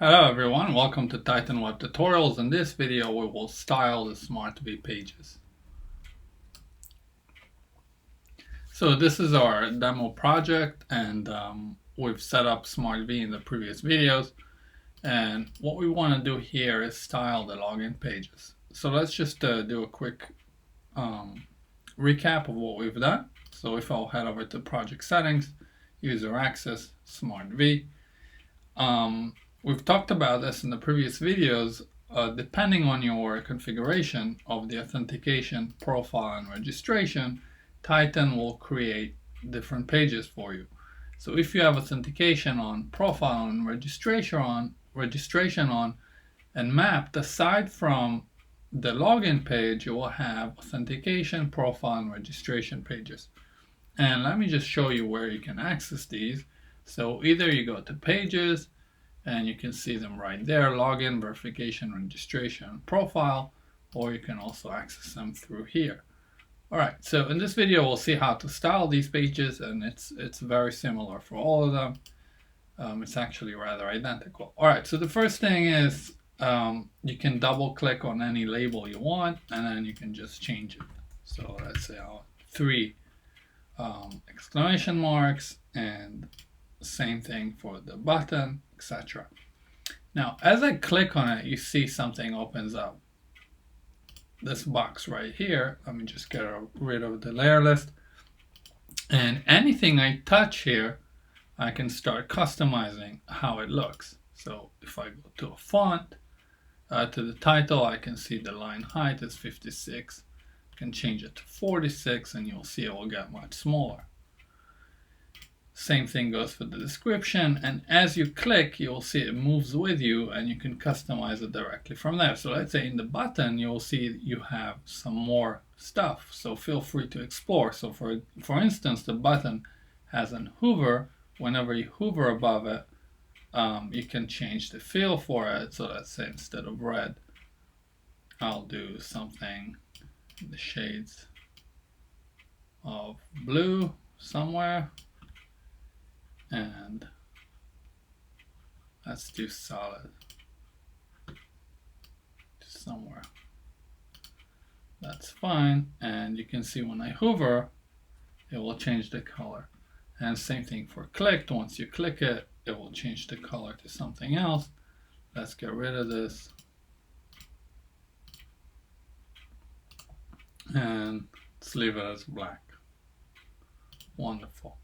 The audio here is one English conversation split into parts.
Hello everyone, welcome to Titan Web Tutorials. In this video we will style the Smart V pages. So this is our demo project and we've set up Smart V in the previous videos, and what we want to do here is style the login pages. So let's just do a quick recap of what we've done. So if I'll head over to project settings, user access, Smart V. We've talked about this in the previous videos. Depending on your configuration of the authentication, profile, and registration, Titan will create different pages for you. So if you have authentication on, profile and registration on, and mapped, aside from the login page, you will have authentication, profile, and registration pages. And let me just show you where you can access these. So either you go to pages, and you can see them right there: login, verification, registration, profile, or you can also access them through here. Alright, so in this video we'll see how to style these pages, and it's very similar for all of them. It's actually rather identical. Alright, so the first thing is you can double click on any label you want, and then you can just change it. So let's say I'll 3 exclamation marks, and same thing for the button, etc. Now, as I click on it, you see something opens up. This box right here. Let me just get rid of the layer list. And anything I touch here, I can start customizing how it looks. So if I go to a font, to the title, I can see the line height is 56. I can change it to 46, and you'll see it will get much smaller. Same thing goes for the description, and as you click, you'll see it moves with you, and you can customize it directly from there. So let's say in the button, you'll see you have some more stuff, so feel free to explore. So for instance, the button has an hover. Whenever you hover above it, you can change the feel for it. So let's say instead of red, I'll do something in the shades of blue somewhere. And let's do solid somewhere. That's fine. And you can see when I hover, it will change the color. And same thing for clicked. Once you click it, it will change the color to something else. Let's get rid of this. And let's leave it as black. Wonderful.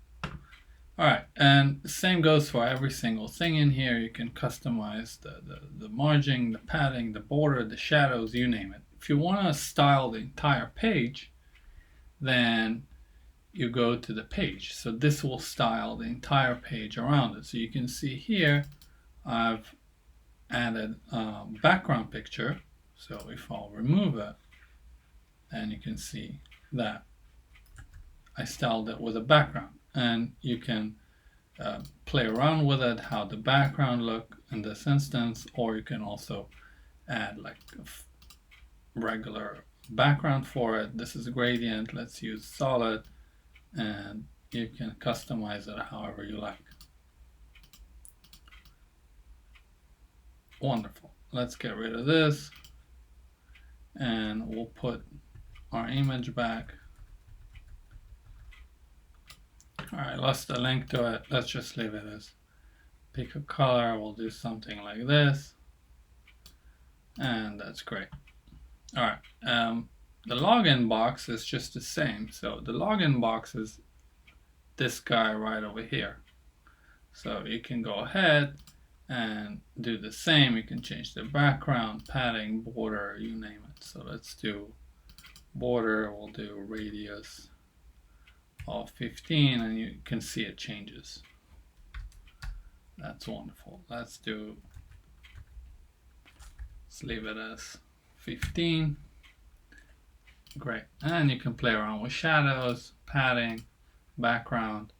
Alright, and the same goes for every single thing in here. You can customize the margin, the padding, the border, the shadows, you name it. If you want to style the entire page, then you go to the page. So this will style the entire page around it. So you can see here, I've added a background picture. So if I'll remove it, then you can see that I styled it with a background. And you can play around with it, how the background look in this instance, or you can also add like a regular background for it. This is a gradient. Let's use solid, and you can customize it however you like. Wonderful. Let's get rid of this, and we'll put our image back. Alright, lost the link to it. Let's just leave it as pick a color. We'll do something like this. And that's great. Alright, the login box is just the same. So the login box is this guy right over here. So you can go ahead and do the same. You can change the background, padding, border, you name it. So let's do border. We'll do radius of 15, and you can see it changes. That's wonderful. Let's leave it as 15. Great. And you can play around with shadows, padding, background,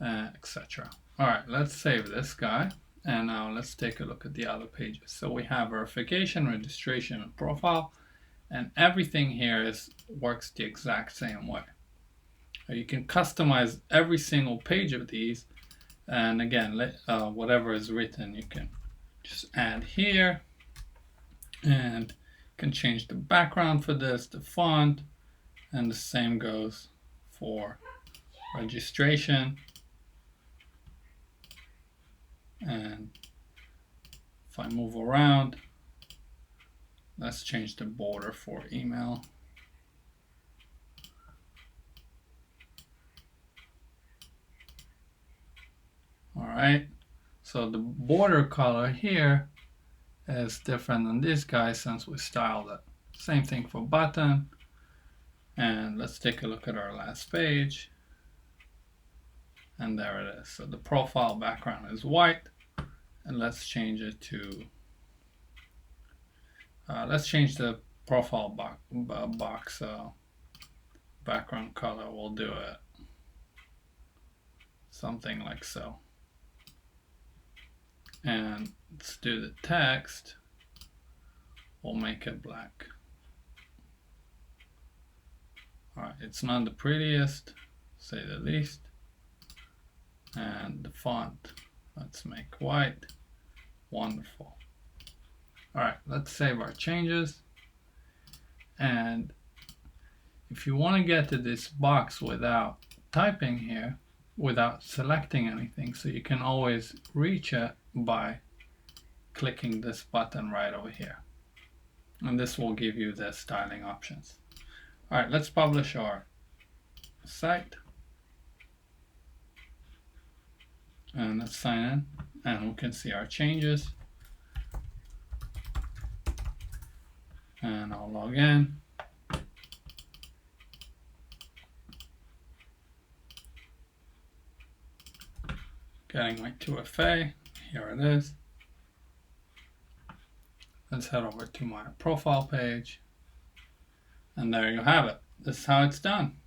etc. Alright, let's save this guy, and now let's take a look at the other pages. So we have verification, registration, and profile, and everything here works the exact same way. You can customize every single page of these, and again, whatever is written, you can just add here, and can change the background for this, the font, and the same goes for registration. And if I move around, let's change the border for email. All right, so the border color here is different than this guy since we styled it. Same thing for button. And let's take a look at our last page. And there it is. So the profile background is white. And let's change it to, let's change the profile box background color. We'll do it something like so. And let's do the text. We'll make it black. Alright, it's not the prettiest, say the least. And the font, let's make white. Wonderful. Alright, let's save our changes. And if you want to get to this box without typing here, without selecting anything, so you can always reach it by clicking this button right over here. And this will give you the styling options. Alright, let's publish our site. And let's sign in, and we can see our changes. And I'll log in. Getting my 2FA, here it is. Let's head over to my profile page. And there you have it. This is how it's done.